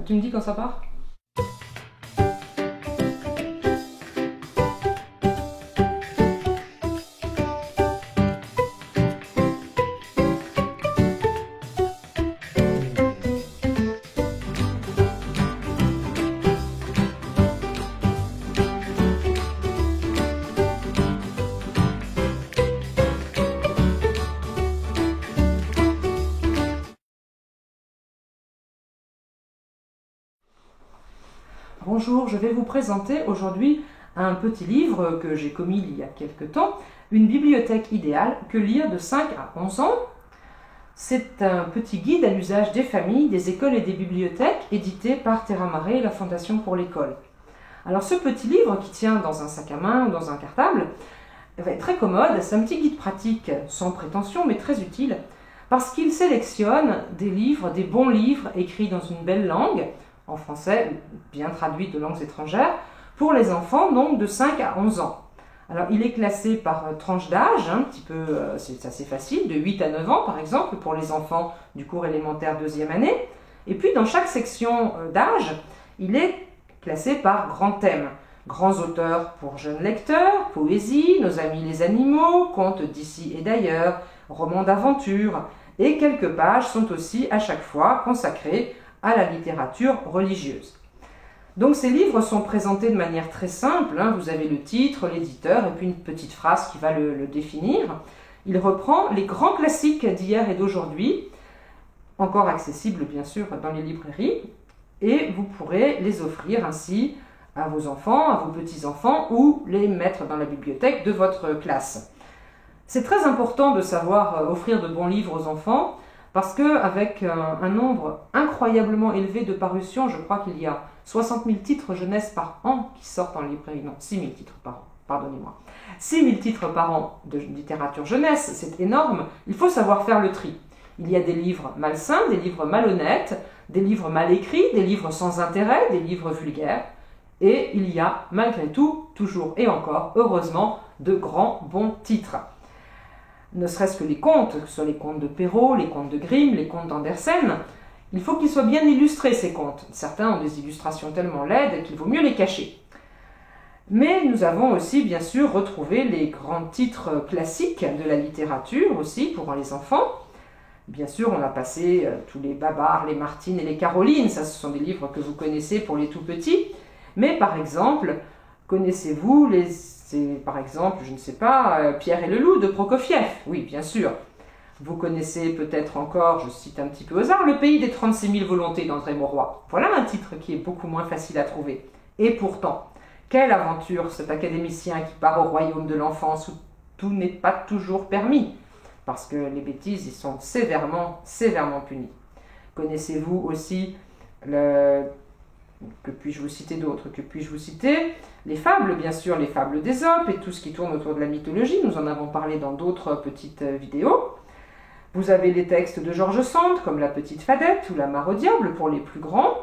Tu me dis quand ça part? Bonjour, je vais vous présenter aujourd'hui un petit livre que j'ai commis il y a quelque temps, Une bibliothèque idéale, que lire de 5 à 11 ans. C'est un petit guide à l'usage des familles, des écoles et des bibliothèques, édité par Terra Mare et la Fondation pour l'école. Alors ce petit livre qui tient dans un sac à main ou dans un cartable va être très commode, c'est un petit guide pratique sans prétention mais très utile parce qu'il sélectionne des livres, des bons livres écrits dans une belle langue, en français, bien traduit de langues étrangères, pour les enfants donc de 5 à 11 ans. Alors il est classé par tranche d'âge, un petit peu, c'est assez facile, de 8 à 9 ans par exemple, pour les enfants du cours élémentaire 2e année. Et puis dans chaque section d'âge, il est classé par grands thèmes. Grands auteurs pour jeunes lecteurs, poésie, nos amis les animaux, contes d'ici et d'ailleurs, romans d'aventure, et quelques pages sont aussi à chaque fois consacrées à la littérature religieuse. Donc ces livres sont présentés de manière très simple, vous avez le titre, l'éditeur et puis une petite phrase qui va le définir. Il reprend les grands classiques d'hier et d'aujourd'hui, encore accessibles bien sûr dans les librairies, et vous pourrez les offrir ainsi à vos enfants, à vos petits-enfants ou les mettre dans la bibliothèque de votre classe. C'est très important de savoir offrir de bons livres aux enfants parce qu'avec un nombre incroyablement élevé de parutions, je crois qu'il y a 60 000 titres jeunesse par an qui sortent en librairie, non, 6 000 titres par an, pardonnez-moi. 6 000 titres par an de littérature jeunesse, c'est énorme, il faut savoir faire le tri. Il y a des livres malsains, des livres malhonnêtes, des livres mal écrits, des livres sans intérêt, des livres vulgaires, et il y a malgré tout, toujours et encore, heureusement, de grands bons titres. Ne serait-ce que les contes, que ce soit les contes de Perrault, les contes de Grimm, les contes d'Andersen, il faut qu'ils soient bien illustrés ces contes. Certains ont des illustrations tellement laides qu'il vaut mieux les cacher. Mais nous avons aussi bien sûr retrouvé les grands titres classiques de la littérature aussi pour les enfants. Bien sûr, on a passé tous les Babar, les Martine et les Caroline, ça ce sont des livres que vous connaissez pour les tout petits. Mais par exemple, connaissez-vous par exemple, je ne sais pas, Pierre et le loup de Prokofiev? Oui, bien sûr. Vous connaissez peut-être encore, je cite un petit peu au hasard, Le pays des 36 000 volontés d'André Mauroy. Voilà un titre qui est beaucoup moins facile à trouver. Et pourtant, quelle aventure cet académicien qui part au royaume de l'enfance où tout n'est pas toujours permis, parce que les bêtises y sont sévèrement, sévèrement punies. Connaissez-vous aussi que puis-je vous citer d'autres? Que puis-je vous citer? Les fables, bien sûr, les fables d'Ésope et tout ce qui tourne autour de la mythologie. Nous en avons parlé dans d'autres petites vidéos. Vous avez les textes de George Sand, comme La Petite Fadette ou La Mare au Diable pour les plus grands.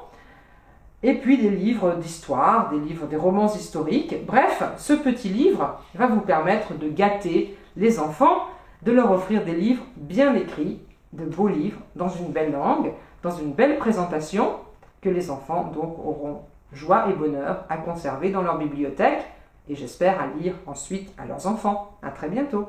Et puis des livres d'histoire, des romans historiques. Bref, ce petit livre va vous permettre de gâter les enfants, de leur offrir des livres bien écrits, de beaux livres, dans une belle langue, dans une belle présentation, que les enfants donc auront joie et bonheur à conserver dans leur bibliothèque et j'espère à lire ensuite à leurs enfants. À très bientôt.